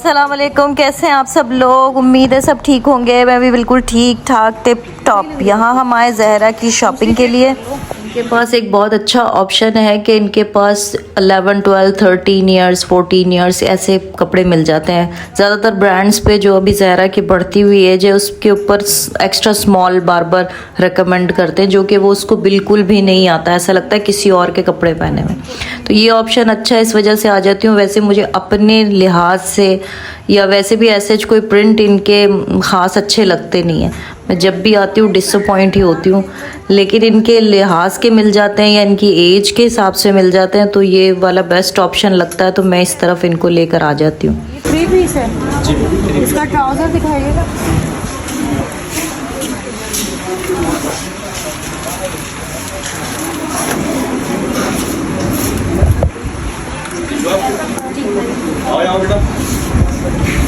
अस्सलाम वालेकुम, कैसे हैं आप सब लोग। उम्मीद है सब ठीक होंगे। मैं भी बिल्कुल ठीक ठाक टिप टॉप। यहाँ हम आए ज़हरा की शॉपिंग के लिए। इनके पास एक बहुत अच्छा ऑप्शन है कि इनके पास 11, 12, 13 ईयर्स 14 ईयर्स ऐसे कपड़े मिल जाते हैं। ज़्यादातर ब्रांड्स पे जो अभी ज़हरा की बढ़ती हुई एज है उसके ऊपर एक्स्ट्रा स्मॉल बार बार रिकमेंड करते हैं, जो कि वो उसको बिल्कुल भी नहीं आता। ऐसा लगता है किसी और के कपड़े पहने में। तो ये ऑप्शन अच्छा है, इस वजह से आ जाती हूँ। वैसे मुझे अपने लिहाज से या वैसे भी ऐसे कोई प्रिंट इनके ख़ास अच्छे लगते नहीं हैं। मैं जब भी आती हूँ डिसअपॉइंट ही होती हूँ, लेकिन इनके लिहाज के मिल जाते हैं या इनकी एज के हिसाब से मिल जाते हैं तो ये वाला बेस्ट ऑप्शन लगता है। तो मैं इस तरफ इनको लेकर आ जाती हूँ। 3 पीस है जी। इसका ट्राउज़र दिखाइएगा।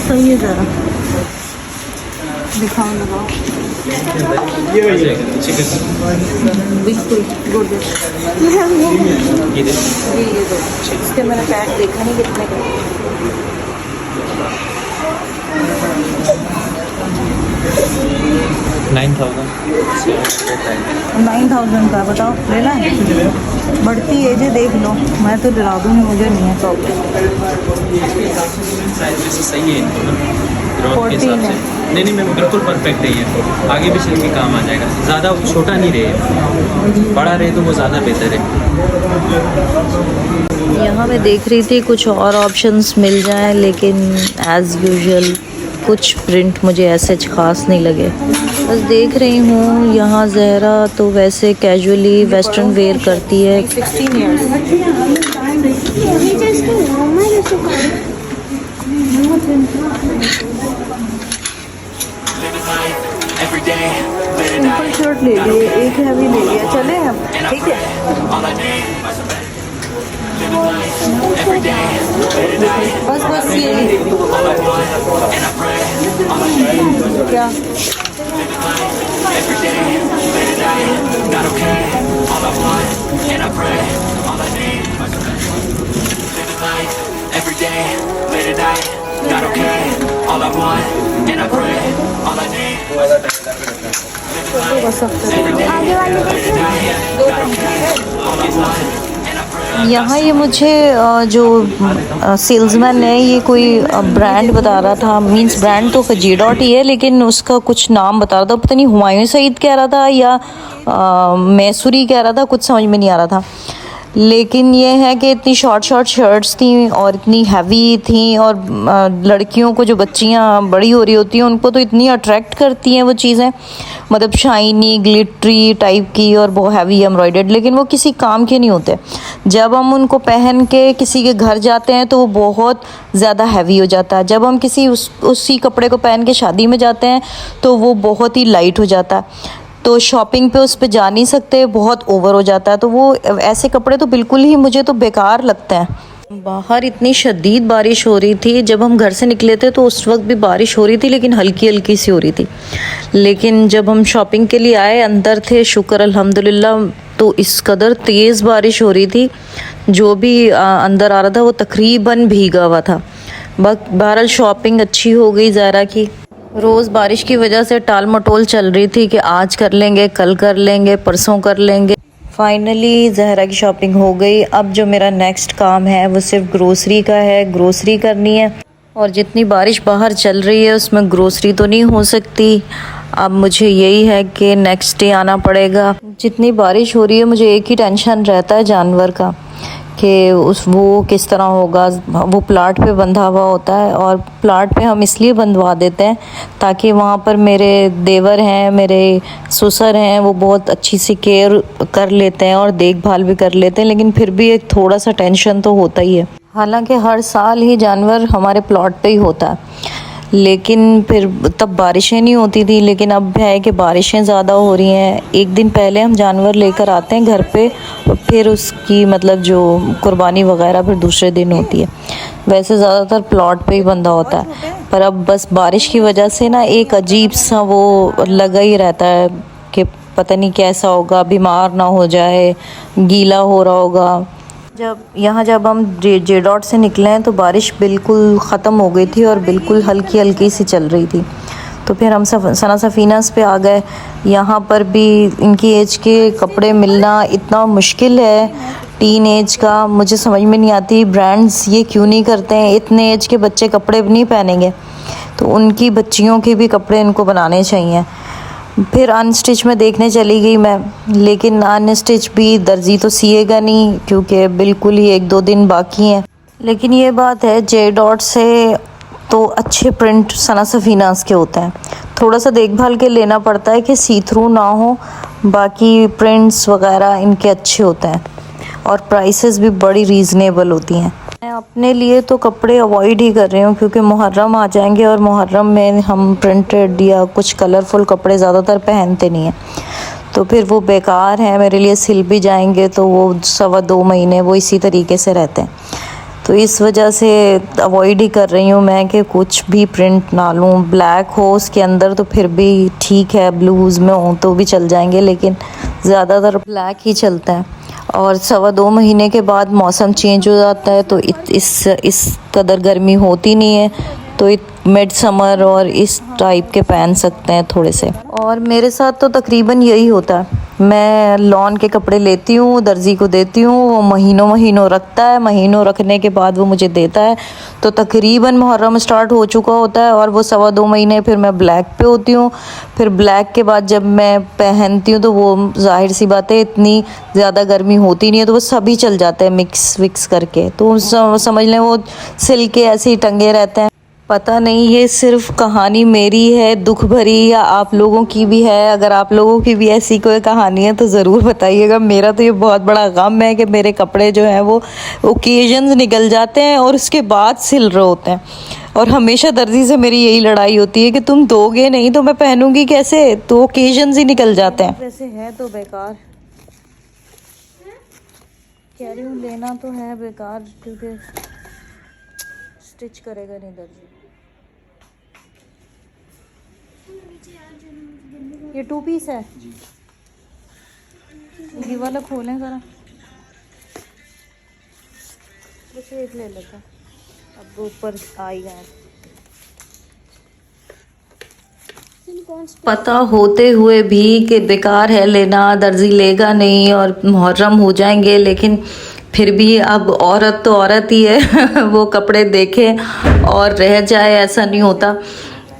सही है, ज़रा दिखाओ लगाओ। बिल्कुल गुड। ये दो। इसके मैंने पैक देखा नहीं कितने का। 9,000 का बताओ, लेना है? बढ़ती एज है, देख लो। मैं तो डरा दूँगी, मुझे नहीं है शॉप। सही है इनको ना, ग्रोथ के हिसाब से। नहीं मैं बिल्कुल परफेक्ट है ये। आगे भी चल के काम आ जाएगा। ज़्यादा छोटा नहीं रहे, बड़ा रहे तो वो ज़्यादा बेहतर है। यहाँ मैं देख रही थी कुछ और ऑप्शंस मिल जाएं, लेकिन एज़ यूजुअल कुछ प्रिंट मुझे ऐसे ख़ास नहीं लगे। बस देख रही हूँ। यहाँ ज़हरा तो वैसे कैजुअली वेस्टर्न वेयर करती है। 16 ईयर्स। सिंपल शर्ट ले लिए, एक हैवी ले लिया, चले हम, ठीक है। बस ये क्या यहाँ ये मुझे जो सेल्समैन है ये कोई ब्रांड बता रहा था। मींस ब्रांड तो फजीडॉट ही है, लेकिन उसका कुछ नाम बता रहा था। पता नहीं हुमायूं सईद कह रहा था या मैसूरी कह रहा था, कुछ समझ में नहीं आ रहा था। लेकिन ये है कि इतनी शॉर्ट शर्ट्स थी और इतनी हैवी थी, और लड़कियों को, जो बच्चियां बड़ी हो रही होती हैं, उनको तो इतनी अट्रैक्ट करती हैं वो चीज़ें, मतलब शाइनी ग्लिटरी टाइप की और बहुत हैवी एम्ब्रॉयडर्ड। लेकिन वो किसी काम के नहीं होते। जब हम उनको पहन के किसी के घर जाते हैं तो वो बहुत ज़्यादा हैवी हो जाता है। जब हम किसी उसी कपड़े को पहन के शादी में जाते हैं तो वो बहुत ही लाइट हो जाता है। तो शॉपिंग पे उस पे जा नहीं सकते, बहुत ओवर हो जाता है। तो वो ऐसे कपड़े तो बिल्कुल ही मुझे तो बेकार लगते हैं। बाहर इतनी शदीद बारिश हो रही थी। जब हम घर से निकले थे तो उस वक्त भी बारिश हो रही थी, लेकिन हल्की हल्की सी हो रही थी। लेकिन जब हम शॉपिंग के लिए आए, अंदर थे, शुक्र अल्हम्दुलिल्लाह, तो इस कदर तेज़ बारिश हो रही थी, जो भी अंदर आ रहा था वो तकरीबन भीगा हुआ था। बहरहाल शॉपिंग अच्छी हो गई ज़हरा की। रोज़ बारिश की वजह से टाल मटोल चल रही थी कि आज कर लेंगे, कल कर लेंगे, परसों कर लेंगे। फाइनली ज़हरा की शॉपिंग हो गई। अब जो मेरा नेक्स्ट काम है वो सिर्फ ग्रोसरी का है। ग्रोसरी करनी है, और जितनी बारिश बाहर चल रही है उसमें ग्रोसरी तो नहीं हो सकती। अब मुझे यही है कि नेक्स्ट डे आना पड़ेगा। जितनी बारिश हो रही है मुझे एक ही टेंशन रहता है जानवर का, कि वो किस तरह होगा। वो प्लाट पे बंधा हुआ होता है, और प्लाट पे हम इसलिए बंधवा देते हैं ताकि वहाँ पर मेरे देवर हैं, मेरे ससुर हैं, वो बहुत अच्छी सी केयर कर लेते हैं और देखभाल भी कर लेते हैं। लेकिन फिर भी एक थोड़ा सा टेंशन तो होता ही है। हालांकि हर साल ही जानवर हमारे प्लॉट पे ही होता है, लेकिन फिर तब बारिशें नहीं होती थी। लेकिन अब है कि बारिशें ज़्यादा हो रही हैं। एक दिन पहले हम जानवर लेकर आते हैं घर पे, फिर उसकी मतलब जो कुर्बानी वगैरह फिर दूसरे दिन होती है। वैसे ज़्यादातर प्लॉट पे ही बंधा होता है, पर अब बस बारिश की वजह से ना एक अजीब सा वो लगा ही रहता है कि पता नहीं कैसा होगा, बीमार ना हो जाए, गीला हो रहा होगा। जब हम जे डॉट से निकले हैं तो बारिश बिल्कुल ख़त्म हो गई थी और बिल्कुल हल्की हल्की सी चल रही थी। तो फिर हम सना सफ़ीनास पे आ गए। यहाँ पर भी इनकी एज के कपड़े मिलना इतना मुश्किल है, टीन एज का। मुझे समझ में नहीं आती ब्रांड्स ये क्यों नहीं करते हैं। इतने एज के बच्चे कपड़े नहीं पहनेंगे तो उनकी बच्चियों के भी कपड़े इनको बनाने चाहिए। फिर अनस्टिच में देखने चली गई मैं, लेकिन अनस्टिच भी दर्जी तो सिएगा नहीं क्योंकि बिल्कुल ही 1-2 दिन बाकी हैं। लेकिन ये बात है जे डॉट से तो अच्छे प्रिंट सना सफ़ीनास के होते हैं। थोड़ा सा देखभाल के लेना पड़ता है कि सी थ्रू ना हो, बाकी प्रिंट्स वगैरह इनके अच्छे होते हैं और प्राइसेस भी बड़ी रीज़नेबल होती हैं। मैं अपने लिए तो कपड़े अवॉइड ही कर रही हूँ क्योंकि मुहर्रम आ जाएंगे और मुहर्रम में हम प्रिंटेड या कुछ कलरफुल कपड़े ज़्यादातर पहनते नहीं हैं, तो फिर वो बेकार हैं मेरे लिए। सिल भी जाएंगे तो वो 1.25-2 महीने वो इसी तरीके से रहते हैं। तो इस वजह से अवॉइड ही कर रही हूँ मैं कि कुछ भी प्रिंट ना लूँ। ब्लैक हो उसके अंदर तो फिर भी ठीक है, ब्लूज़ में हो तो भी चल जाएंगे, लेकिन ज़्यादातर ब्लैक ही चलता है। और 2.25 महीने के बाद मौसम चेंज हो जाता है तो इस कदर गर्मी होती नहीं है, तो मिड समर और इस टाइप के पहन सकते हैं थोड़े से। और मेरे साथ तो तकरीबन यही होता है, मैं लॉन के कपड़े लेती हूँ, दर्जी को देती हूँ, वो महीनों रखता है। महीनों रखने के बाद वो मुझे देता है, तो तकरीबन मुहर्रम स्टार्ट हो चुका होता है और वो 2.25 महीने फिर मैं ब्लैक पे होती हूँ। फिर ब्लैक के बाद जब मैं पहनती हूँ तो वो जाहिर सी बात है इतनी ज़्यादा गर्मी होती नहीं है, तो वो सभी चल जाते हैं मिक्स विक्स करके। तो समझ लें वो सिल के ऐसे ही टंगे रहते हैं। पता नहीं ये सिर्फ कहानी मेरी है दुख भरी या आप लोगों की भी है। अगर आप लोगों की भी ऐसी कोई कहानी है तो ज़रूर बताइएगा। मेरा तो ये बहुत बड़ा गम है कि मेरे कपड़े जो हैं वो ओकेजन्स निकल जाते हैं और उसके बाद सिल रहे होते हैं। और हमेशा दर्जी से मेरी यही लड़ाई होती है कि तुम दोगे नहीं तो मैं पहनूंगी कैसे, तो ओकेजन्स ही निकल जाते हैं। वैसे है तो बेकार, कह रही हूँ लेना तो है बेकार क्योंकि स्टिच करेगा नहीं दर्जी। ये 2 पीस है, ये वाला खोलें ज़रा, बस एक ले लेता, अब ऊपर आई गए। पता होते हुए भी कि बेकार है लेना, दर्जी लेगा नहीं और मुहर्रम हो जाएंगे, लेकिन फिर भी अब औरत तो औरत ही है वो कपड़े देखे और रह जाए ऐसा नहीं होता।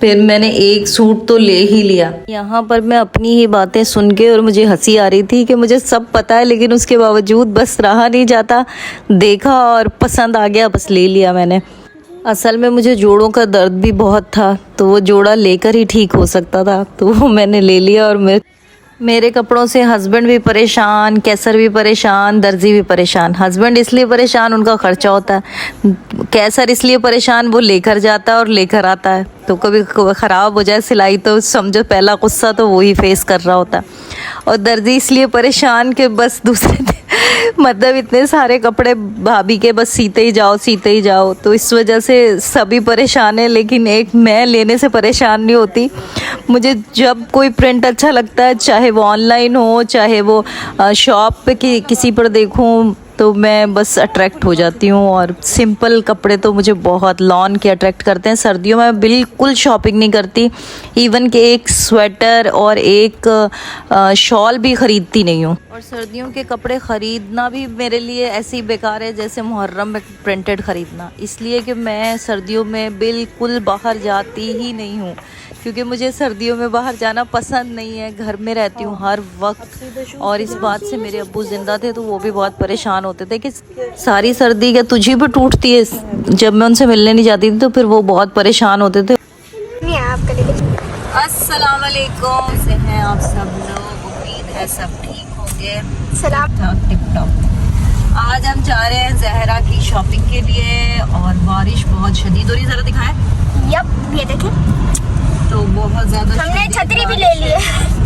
फिर मैंने एक सूट तो ले ही लिया। यहाँ पर मैं अपनी ही बातें सुन के और मुझे हंसी आ रही थी कि मुझे सब पता है लेकिन उसके बावजूद बस रहा नहीं जाता, देखा और पसंद आ गया, बस ले लिया मैंने। असल में मुझे जोड़ों का दर्द भी बहुत था, तो वो जोड़ा लेकर ही ठीक हो सकता था, तो वो मैंने ले लिया। और मेरे कपड़ों से हस्बैंड भी परेशान, कैसर भी परेशान, दर्जी भी परेशान। हस्बैंड इसलिए परेशान उनका खर्चा होता है, कैसर इसलिए परेशान वो लेकर जाता है और लेकर आता है, तो कभी ख़राब हो जाए सिलाई तो समझो पहला गुस्सा तो वो ही फेस कर रहा होता है। और दर्जी इसलिए परेशान कि बस दूसरे मतलब इतने सारे कपड़े भाभी के बस सीते ही जाओ, तो इस वजह से सभी परेशान है। लेकिन एक मैं लेने से परेशान नहीं होती। मुझे जब कोई प्रिंट अच्छा लगता है, चाहे वो ऑनलाइन हो चाहे वो शॉप पे किसी पर देखूं, तो मैं बस अट्रैक्ट हो जाती हूँ। और सिंपल कपड़े तो मुझे बहुत लॉन के अट्रैक्ट करते हैं। सर्दियों में बिल्कुल शॉपिंग नहीं करती, इवन कि एक स्वेटर और एक शॉल भी ख़रीदती नहीं हूँ। और सर्दियों के कपड़े ख़रीदना भी मेरे लिए ऐसे ही बेकार है जैसे मुहर्रम में प्रिंटेड ख़रीदना, इसलिए कि मैं सर्दियों में बिल्कुल बाहर जाती ही नहीं हूँ, क्योंकि मुझे सर्दियों में बाहर जाना पसंद नहीं है। घर में रहती हूँ हर वक्त। और इस बात से मेरे अब्बू ज़िंदा थे तो वो भी बहुत परेशान होते थे कि सारी सर्दी क्या तुझी भी टूटती है। जब मैं उनसे मिलने नहीं जाती थी तो फिर वो बहुत परेशान होते थे। अस्सलाम वालेकुम, से हैं आप सब लोग, उम्मीद है सब ठीक होंगे। सलाम टिप-टॉप। आज हम जा रहे हैं जहरा की शॉपिंग के लिए और बारिश बहुत शदीद हो रही है। ज़रा दिखाएं। यप, ये देखें, तो बहुत ज़्यादा हमने छतरी भी ले ली है।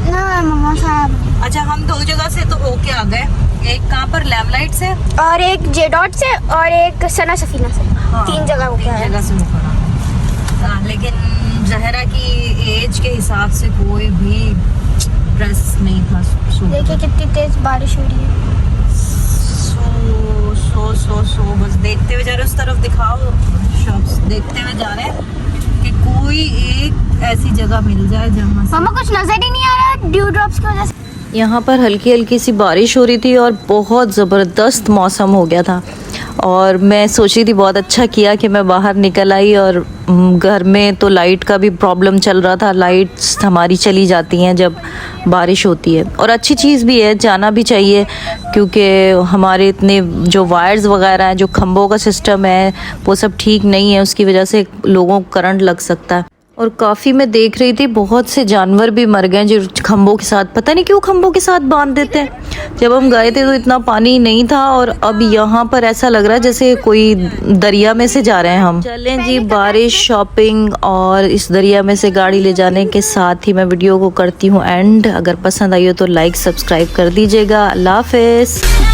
ना मम्मा साहब। अच्छा, हम 2 जगह से तो होके आ गए, एक कहाँ पर लैमलाइट से और एक जे डॉट से और एक सना सफीना से। हाँ, 3 जगह होके आए। जगह से होकर लेकिन जहरा की एज के हिसाब से कोई भी ड्रेस नहीं था। देखिए कितनी तेज बारिश हो रही है। सो बस देखते हुए जा रहे हैं, उस तरफ दिखाओ शॉप्स, देखते हुए जा रहे हैं कि कोई एक ऐसी जगह मिल जाए जहाँ से मामा कुछ नजर ही नहीं आ रहा ड्यू ड्रॉप्स की वजह से। यहाँ पर हल्की हल्की सी बारिश हो रही थी और बहुत ज़बरदस्त मौसम हो गया था, और मैं सोच रही थी बहुत अच्छा किया कि मैं बाहर निकल आई। और घर में तो लाइट का भी प्रॉब्लम चल रहा था, लाइट्स हमारी चली जाती हैं जब बारिश होती है, और अच्छी चीज़ भी है, जाना भी चाहिए, क्योंकि हमारे इतने जो वायर्स वगैरह हैं, जो खंभों का सिस्टम है वो सब ठीक नहीं है, उसकी वजह से लोगों को करंट लग सकता है। और काफ़ी मैं देख रही थी बहुत से जानवर भी मर गए जो खंभों के साथ, पता नहीं क्यों खंभों के साथ बांध देते हैं। जब हम गए थे तो इतना पानी नहीं था, और अब यहाँ पर ऐसा लग रहा है जैसे कोई दरिया में से जा रहे हैं हम। चलें जी, बारिश, शॉपिंग और इस दरिया में से गाड़ी ले जाने के साथ ही मैं वीडियो को करती हूँ एंड। अगर पसंद आई हो तो लाइक सब्सक्राइब कर दीजिएगा। अल्लाह हाफ़िज़।